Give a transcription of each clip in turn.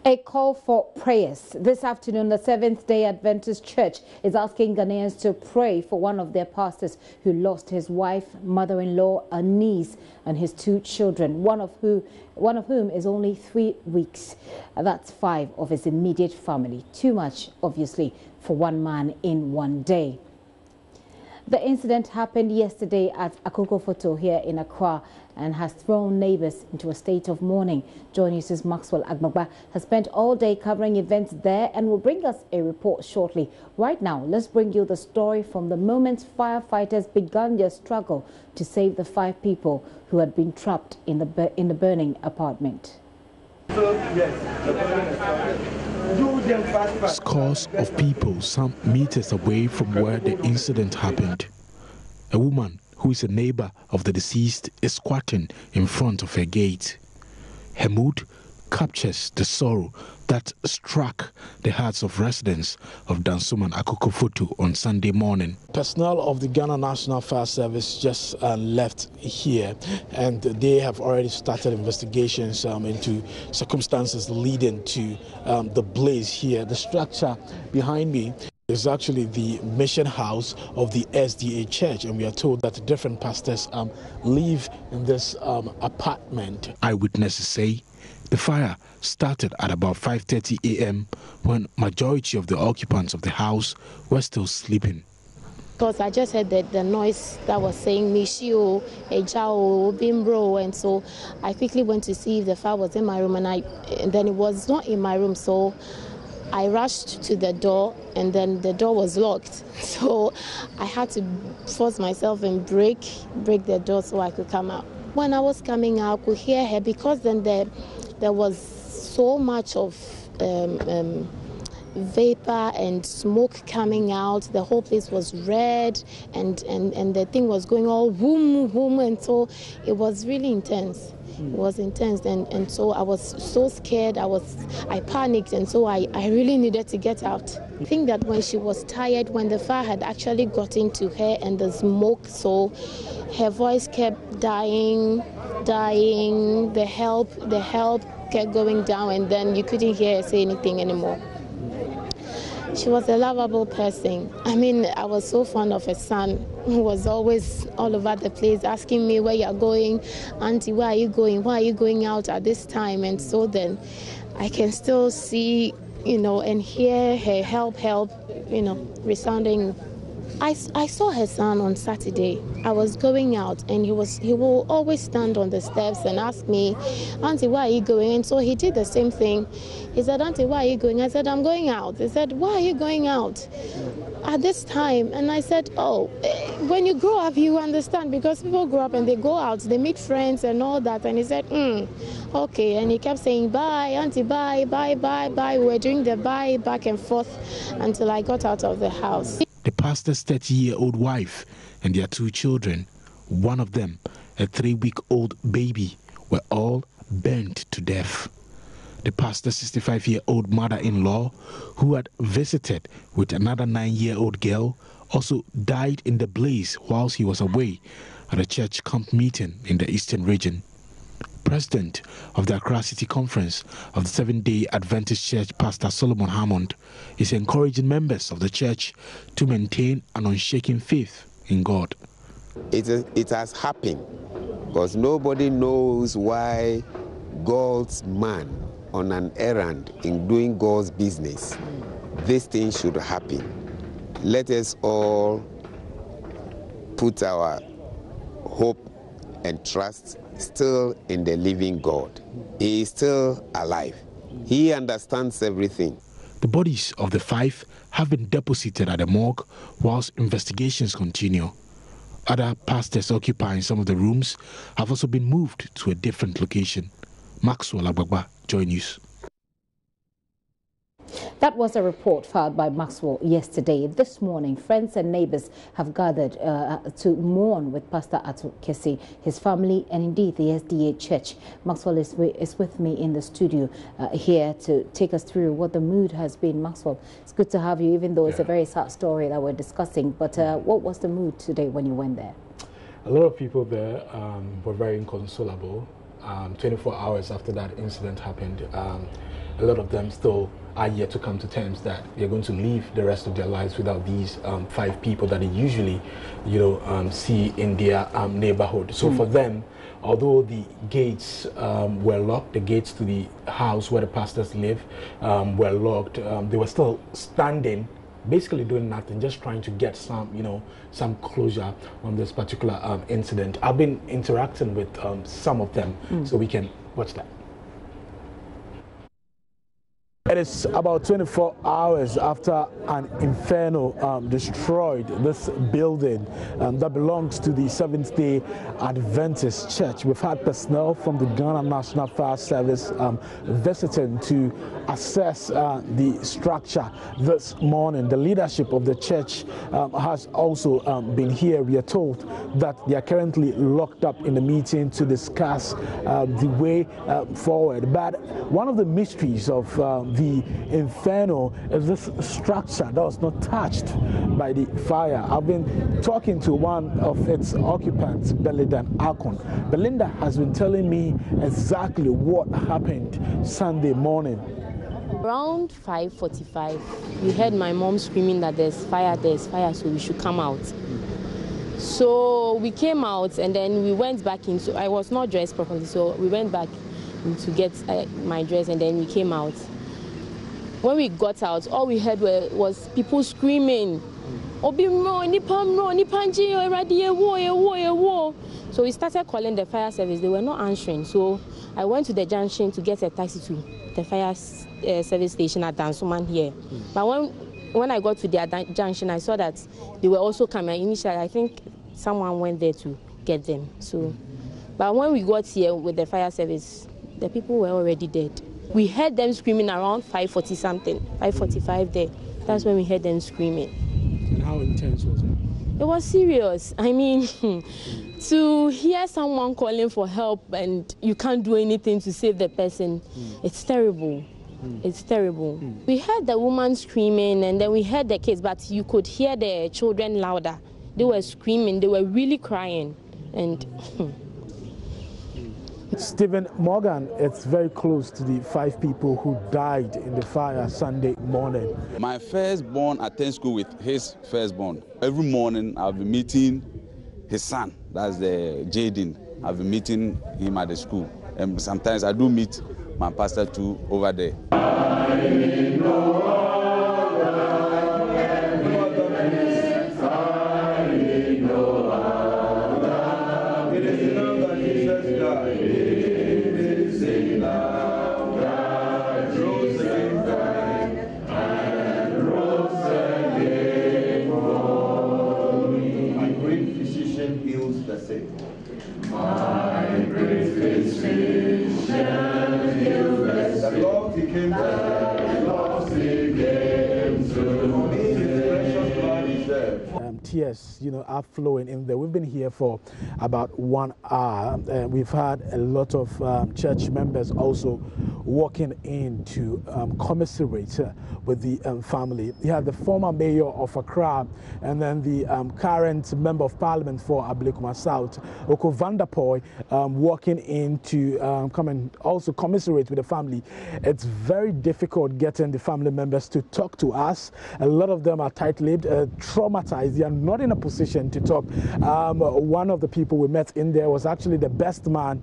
A call for prayers. This afternoon, the Seventh-day Adventist Church is asking Ghanaians to pray for one of their pastors who lost his wife, mother-in-law, a niece, and his 2 children, one of whom is only 3 weeks. That's 5 of his immediate family. Too much, obviously, for one man in one day. The incident happened yesterday at Akokofoto here in Accra and has thrown neighbors into a state of mourning. JoyNews' Maxwell Agbagba has spent all day covering events there and will bring us a report shortly. Right now, let's bring you the story from the moment firefighters began their struggle to save the 5 people who had been trapped in the burning apartment. Scores of people some meters away from where the incident happened. A woman who is a neighbor of the deceased is squatting in front of her gate. Her mood captures the sorrow that struck the hearts of residents of Dansoman, Akokofoto on Sunday morning. Personnel of the Ghana National Fire Service just left here, and they have already started investigations into circumstances leading to the blaze here. The structure behind me is actually the mission house of the SDA Church, and we are told that different pastors live in this apartment. Eyewitnesses say the fire started at about 5:30 a.m. when majority of the occupants of the house were still sleeping. Because I just heard the noise that was saying Mishio, Ejao, Bimbro, and so I quickly went to see if the fire was in my room, and then it was not in my room, so I rushed to the door, and then the door was locked. So I had to force myself and break the door so I could come out. When I was coming out, I could hear her, because then there was so much of vapor and smoke coming out. The whole place was red, and the thing was going all boom, boom, and so it was really intense. It was intense, and so I was so scared. I panicked, and so I really needed to get out. I think that when she was tired, when the fire had actually got into her and the smoke, so her voice kept dying. The help kept going down, and then you couldn't hear her say anything anymore. She was a lovable person. I mean, I was so fond of her son, who was always all over the place asking me, where you're going, Auntie, where are you going? Why are you going out at this time? And so then I can still see, and hear her help, resounding. I saw her son on Saturday. I was going out, and he will always stand on the steps and ask me, Auntie, where are you going? And so he did the same thing. He said, Auntie, where are you going? I said, I'm going out. He said, why are you going out at this time? And I said, oh, when you grow up, you understand, because people grow up and they go out, they meet friends and all that. And he said, okay. And he kept saying, bye, Auntie, bye, bye, bye, bye. We were doing the bye back and forth until I got out of the house. The pastor's 30-year-old wife and their 2 children, one of them a 3-week-old baby, were all burnt to death. The pastor's 65-year-old mother-in-law, who had visited with another 9-year-old girl, also died in the blaze whilst he was away at a church camp meeting in the eastern region. President of the Accra City Conference of the Seventh-day Adventist Church, Pastor Solomon Hammond, is encouraging members of the church to maintain an unshaken faith in God. It has happened because nobody knows why God's man on an errand in doing God's business, this thing should happen. Let us all put our hope and trust still in the living God. He is still alive. He understands everything. The bodies of the 5 have been deposited at the morgue whilst investigations continue. Other pastors occupying some of the rooms have also been moved to a different location. Maxwell Agbagba, JoyNews. That was a report filed by Maxwell yesterday. This morning, friends and neighbors have gathered to mourn with Pastor Atukesi, his family, and indeed the SDA Church. Maxwell is with me in the studio here to take us through what the mood has been. Maxwell, it's good to have you, even though it's a very sad story that we're discussing. But what was the mood today when you went there? A lot of people there were very inconsolable. 24 hours after that incident happened, a lot of them still are yet to come to terms that they're going to live the rest of their lives without these 5 people that they usually, see in their neighborhood. So for them, although the gates were locked, the gates to the house where the pastors live were locked, they were still standing, basically doing nothing, just trying to get some closure on this particular incident. I've been interacting with some of them, so we can watch that. It is about 24 hours after an inferno destroyed this building that belongs to the Seventh-day Adventist Church. We've had personnel from the Ghana National Fire Service visiting to assess the structure this morning. The leadership of the church has also been here. We are told that they are currently locked up in a meeting to discuss the way forward. But one of the mysteries of the inferno is this structure that was not touched by the fire. I've been talking to one of its occupants, Belinda Akon. Belinda has been telling me exactly what happened Sunday morning. Around 5:45, we heard my mom screaming that there's fire, so we should come out. So we came out and then we went back into, I was not dressed properly, so we went back to get my dress and then we came out. When we got out, all we heard was people screaming. So we started calling the fire service. They were not answering. So I went to the junction to get a taxi to the fire service station at Dansoman here. But when I got to their junction, I saw that they were also coming. Initially, I think someone went there to get them. So, but when we got here with the fire service, the people were already dead. We heard them screaming around 5:40 something, 5:45 there. That's when we heard them screaming. And how intense was it? It was serious. I mean, to hear someone calling for help and you can't do anything to save the person, it's terrible. It's terrible. We heard the woman screaming and then we heard the kids, but you could hear the children louder. They were screaming, they were really crying. And Stephen Morgan, it's very close to the 5 people who died in the fire Sunday morning. My firstborn attends school with his firstborn. Every morning I'll be meeting his son, that's the Jaden. I'll be meeting him at the school. And sometimes I do meet my pastor too over there. Tears, are flowing in there. We've been here for about 1 hour. We've had a lot of church members also walking in to commiserate with the family. You had the former mayor of Accra and then the current member of parliament for Ablekuma South, Akokofoto, walking in to come and also commiserate with the family. It's very difficult getting the family members to talk to us. A lot of them are tight-lipped, traumatized. They are not in a position to talk. One of the people we met in there was actually the best man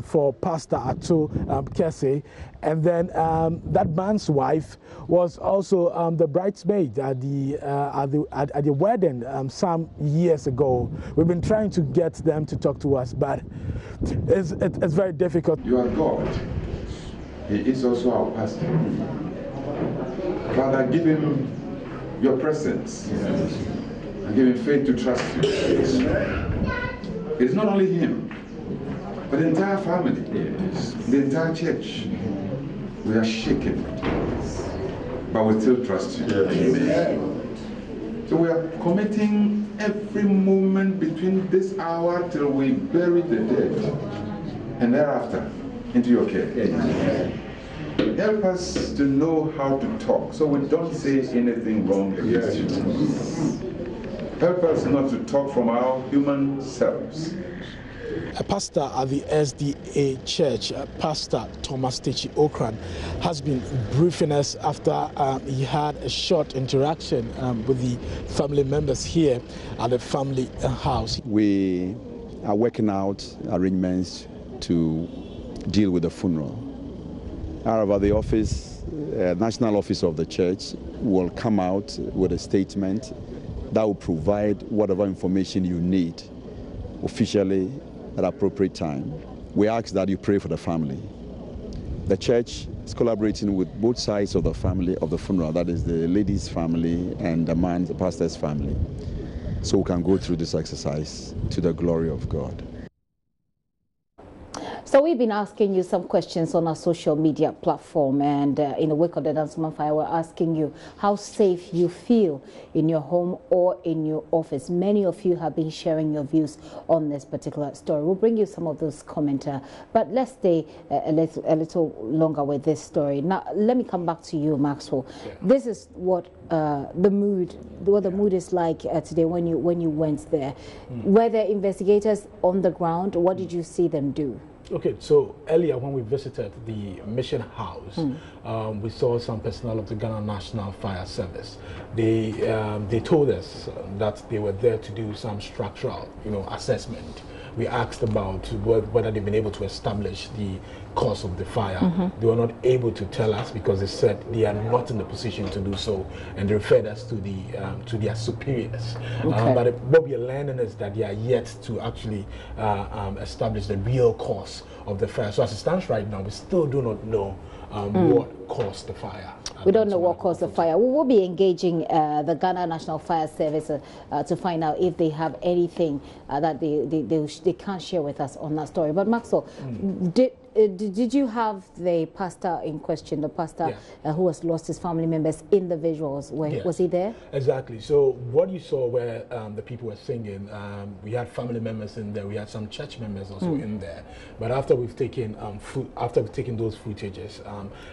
for Pastor Ato Kese. And then that man's wife was also the bridesmaid at the wedding some years ago. We've been trying to get them to talk to us, but it's very difficult. You are God. He is also our pastor. Father, give him your presence. Yes. And give him faith to trust you. It's not only him, but the entire family, the entire church. We are shaken, but we still trust you. Amen. So we are committing every moment between this hour till we bury the dead and thereafter into your care. Amen. Help us to know how to talk so we don't say anything wrong against you. Help us not to talk from our human selves, A pastor at the SDA Church, Pastor Thomas Techi Okran, has been briefing us after he had a short interaction with the family members here at the family house. We are working out arrangements to deal with the funeral. However, the office, national office of the church, will come out with a statement that will provide whatever information you need officially at appropriate time. We ask that you pray for the family. The church is collaborating with both sides of the family of the funeral, that is the lady's family and the pastor's family, so we can go through this exercise to the glory of God. So we've been asking you some questions on our social media platform, and in the wake of the Dansoman fire, we're asking you how safe you feel in your home or in your office. Many of you have been sharing your views on this particular story. We'll bring you some of those comments, but let's stay a little longer with this story. Now, let me come back to you, Maxwell. Yeah. This is what the mood is like today when you went there. Were there investigators on the ground? What did you see them do? Okay, so earlier when we visited the mission house, we saw some personnel of the Ghana National Fire Service. They told us that they were there to do some structural, assessment. We asked about whether they've been able to establish the cause of the fire. They were not able to tell us because they said they are not in the position to do so, and they referred us to their superiors. Okay. But what we are learning is that they are yet to actually establish the real cause of the fire. So as it stands right now, we still do not know what caused the fire. We don't know what caused the fire. We will be engaging the Ghana National Fire Service to find out if they have anything that they can't share with us on that story. But Maxwell, did you have the pastor in question, the pastor who has lost his family members, in the visuals? Yes. Was he there? Exactly. So what you saw where the people were singing, we had family members in there, we had some church members also in there. But after we've taken those footages,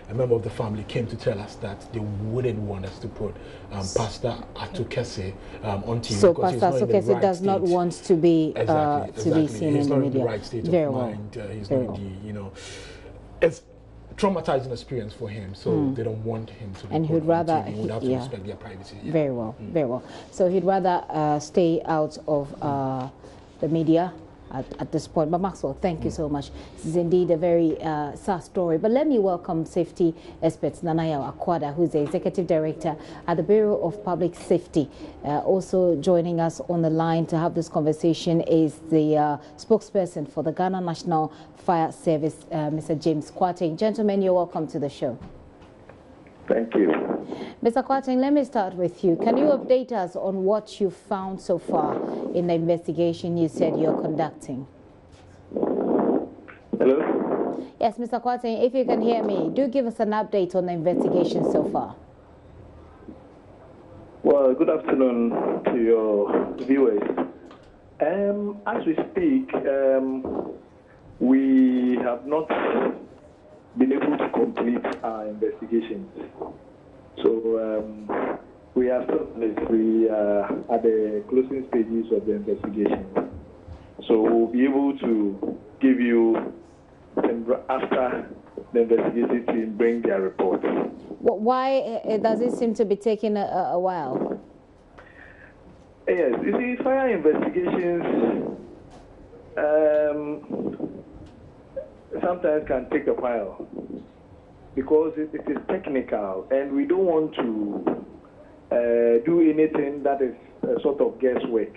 a member of the family came to tell us that they wouldn't want us to put Pastor Akokofoto on TV. So Pastor Akokofoto does not want to be to be seen in the media. He's not in the right state of mind. He's not it's traumatizing experience for him, so they don't want him to be. And he'd rather he would have to respect their privacy. Yeah. Very well, very well. So he'd rather stay out of the media at this point. But Maxwell, thank you so much. This is indeed a very sad story. But let me welcome safety expert Nanaya Akwada, who's the Executive Director at the Bureau of Public Safety. Also joining us on the line to have this conversation is the spokesperson for the Ghana National Fire Service, Mr. James Kwarteng. Gentlemen, you're welcome to the show. Thank you. Mr. Kwarteng, let me start with you. Can you update us on what you found so far in the investigation you said you're conducting? Hello? Yes, Mr. Kwarteng, if you can hear me, do give us an update on the investigation so far. Well, good afternoon to your viewers. As we speak, we have not been able to complete our investigations. So we are still at the closing stages of the investigation. So we'll be able to give you, after the investigation team bring their report. Why does it seem to be taking a while? Yes, you see, fire investigations sometimes can take a while because it is technical, and we don't want to do anything that is a sort of guesswork.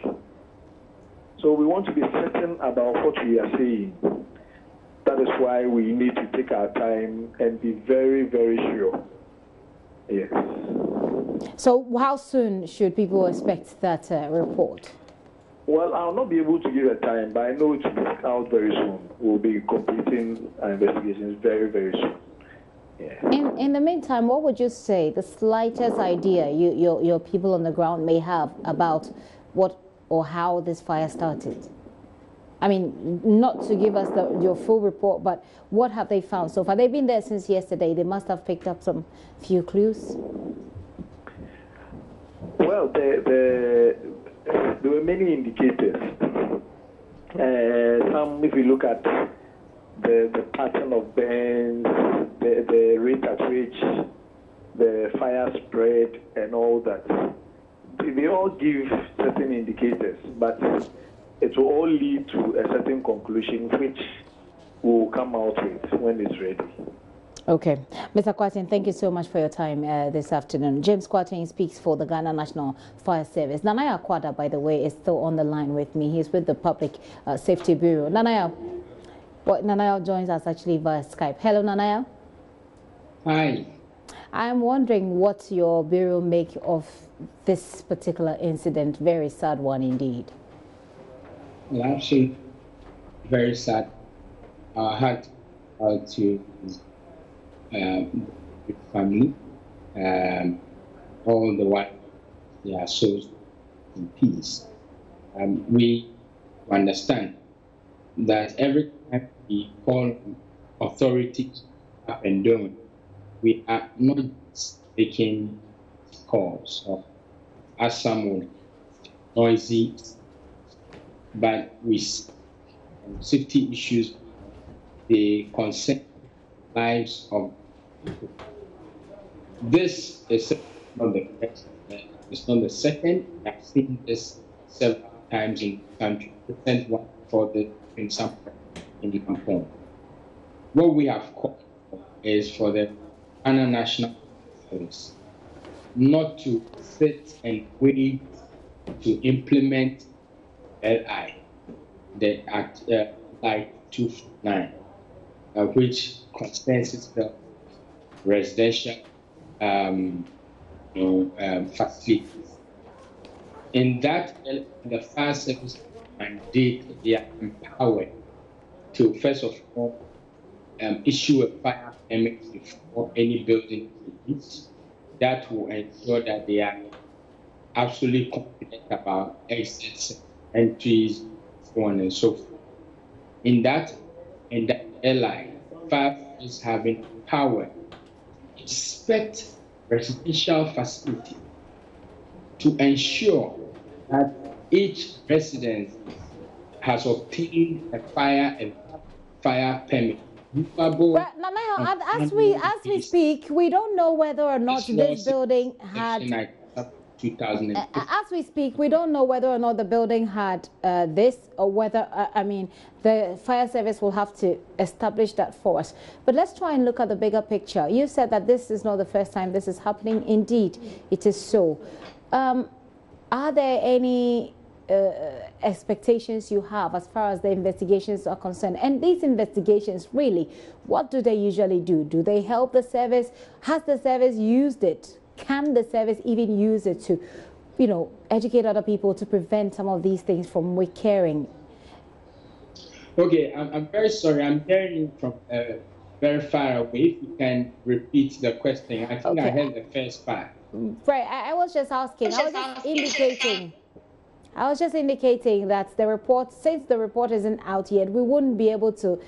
So we want to be certain about what we are saying. That is why we need to take our time and be very, very sure. Yes. So how soon should people expect that report? Well, I'll not be able to give a time, but I know it will be out very soon. We'll be completing our investigations very, very soon. Yeah. In the meantime, what would you say the slightest idea your people on the ground may have about what or how this fire started? I mean, not to give us your full report, but what have they found so far? They've been there since yesterday. They must have picked up some few clues. Well, there were many indicators, Some, if you look at the pattern of burns, the rate at which the fire spread and all that, they all give certain indicators, but it will all lead to a certain conclusion which we'll come out with when it's ready. Okay. Mr. Kwarteng, thank you so much for your time this afternoon. James Kwarteng speaks for the Ghana National Fire Service. Nanaya Kwada, by the way, is still on the line with me. He's with the Public Safety Bureau. Nanaya joins us actually via Skype. Hello, Nanaya. Hi. I'm wondering what your bureau make of this particular incident. Very sad one indeed. Well, actually, very sad. I had to with family, all the while they are so in peace. We understand that every time we call authorities up and down, we are not taking calls or as someone noisy, but we safety issues, they concern lives of people. This is not the first, it's not the second. I've seen this several times in the country. The recent one for the in some in the campaign. What we have called for is for the Ghana National Service not to sit and wait to implement LI, the Act like 249. Which concerns the residential facilities. In that, the fire service mandate, they are empowered to, first of all, issue a fire permit before any building is. That will ensure that they are absolutely confident about exits, entries, so on and so forth. In that LI, fire is having power to inspect residential facility to ensure that each resident has obtained a fire permit. But Nanaya, as we speak, we don't know whether or not this building had. As we speak, we don't know whether or not the building had this, or whether, the fire service will have to establish that for us. But let's try and look at the bigger picture. You said that this is not the first time this is happening. Indeed, it is so. Are there any expectations you have as far as the investigations are concerned? And these investigations, really, what do they usually do? Do they help the service? Has the service used it? Can the service even use it to, educate other people to prevent some of these things from recurring? Okay, I'm very sorry. I'm hearing you from very far away. If you can repeat the question. I think I heard the first part. Right. I was just asking. I was just indicating that the report, since the report isn't out yet, we wouldn't be able to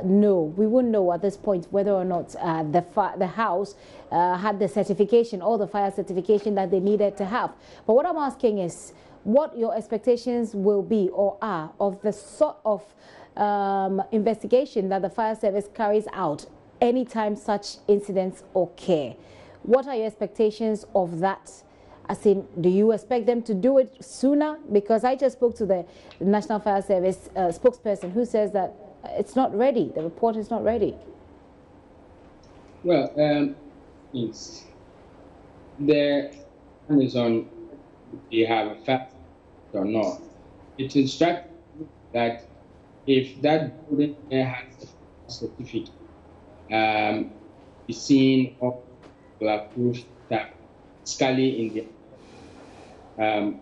know. We wouldn't know at this point whether or not the house had the certification or the fire certification that they needed to have. But what I'm asking is what your expectations will be or are of the sort of investigation that the fire service carries out anytime such incidents occur. What are your expectations of that? As in, do you expect them to do it sooner? Because I just spoke to the National Fire Service spokesperson who says that it's not ready. The report is not ready. Well, yes. The is on they have a fact or not. It's instructed that if that building has a certificate, is seen or will approve that Scully in the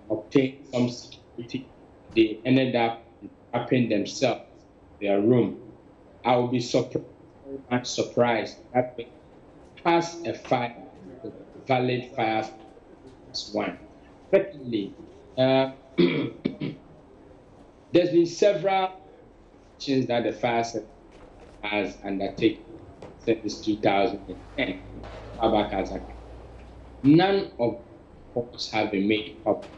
obtained some security, they ended up trapping themselves in their room. I will be very much surprised that they pass a fire, a valid fire one. Secondly, there's been several actions that the fire service has undertaken since 2010. None of reports have been made public.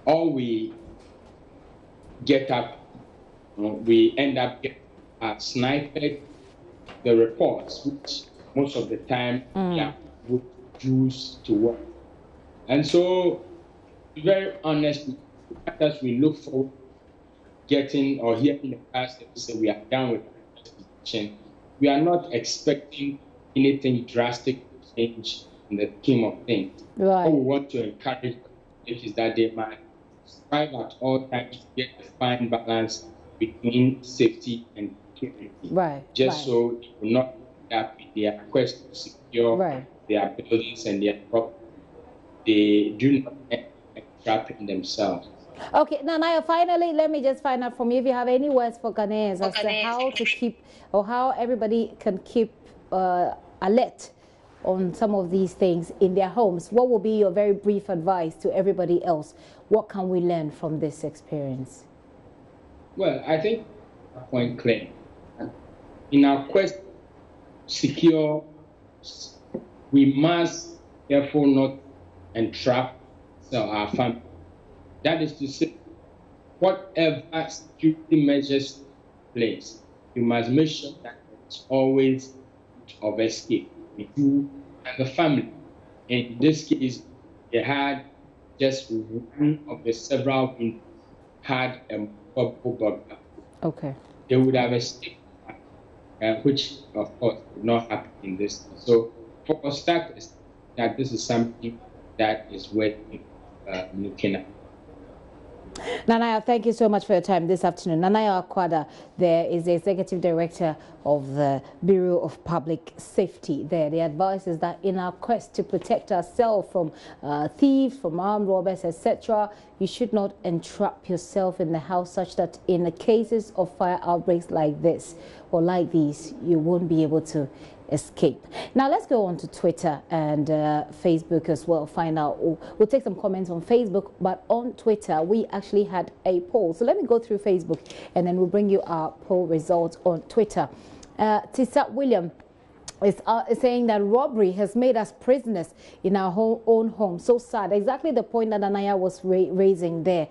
All we get up we end up getting sniped the reports, which most of the time would use to work. And so, to be very honest, as we look forward to getting or hearing the pastor say we are done with investigation, we are not expecting anything drastic to change in the scheme of things. Right. What we want to encourage is that they might strive at all times to get a fine balance between safety and security. Right. Just so it will not end up in their quest to secure their buildings and their property. They do not end up trapping themselves. Okay, Nanaya, finally, let me just find out from you if you have any words for Ghanaians as to how to keep, or how everybody can keep alert on some of these things in their homes. What will be your very brief advice to everybody else? What can we learn from this experience? Well, I think a point clear. In our quest to secure, we must therefore not entrap our family. That is to say, whatever security measures in place, you must make sure that it's always of escape. You and the family. In this case, they had just one of the several windows had a bubble burglar. Okay. They would have escaped, which of course would not happen in this. So for starters, that this is something that is worth looking at. Nanaya, thank you so much for your time this afternoon. Nanaya Akwada, there is the Executive Director of the Bureau of Public Safety there. The advice is that in our quest to protect ourselves from thieves, from armed robbers, etc., you should not entrap yourself in the house such that in the cases of fire outbreaks like this or like these, you won't be able to escape. Now let's go on to Twitter and Facebook as well. Find out. We'll take some comments on Facebook, but on Twitter we actually had a poll. So let me go through Facebook and then we'll bring you our poll results on Twitter. Tisa William is saying that robbery has made us prisoners in our own home. So sad. Exactly the point that Anaya was raising there.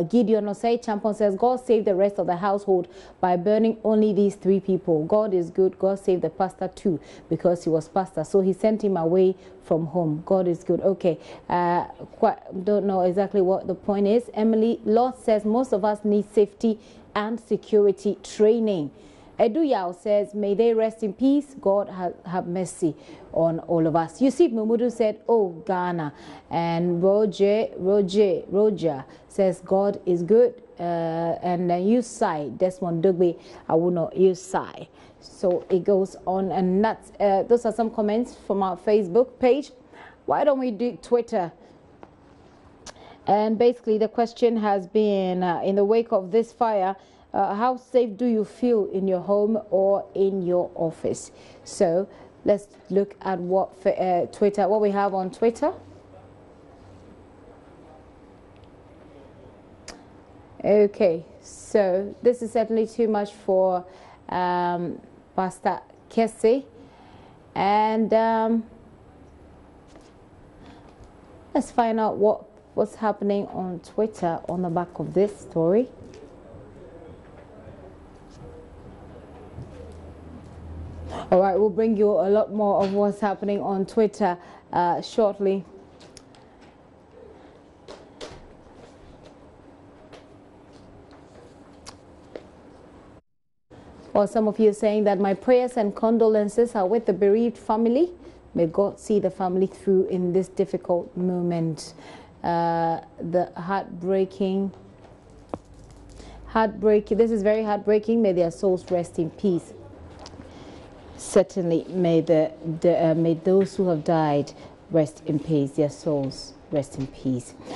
Gideon Osei Champon says, God save the rest of the household by burning only these 3 people. God is good. God saved the pastor too because he was pastor. So he sent him away from home. God is good. Okay. Don't know exactly what the point is. Emily Lott says, most of us need safety and security training. Edu Yao says, may they rest in peace. God have mercy on all of us. Yusuf Mumudu said, oh, Ghana. And Roger says, God is good. And then you sigh. Desmond Dugbe, I will not you sigh. So it goes on. And that's, those are some comments from our Facebook page. Why don't we do Twitter? And basically the question has been, in the wake of this fire, how safe do you feel in your home or in your office? So let's look at what what we have on Twitter. Okay, so this is certainly too much for Pastor Kessie. And let's find out what's happening on Twitter on the back of this story. All right, we'll bring you a lot more of what's happening on Twitter shortly. Well, some of you are saying that my prayers and condolences are with the bereaved family. May God see the family through in this difficult moment. The heartbreaking. This is very heartbreaking. May their souls rest in peace. Certainly, may those who have died rest in peace, their souls rest in peace.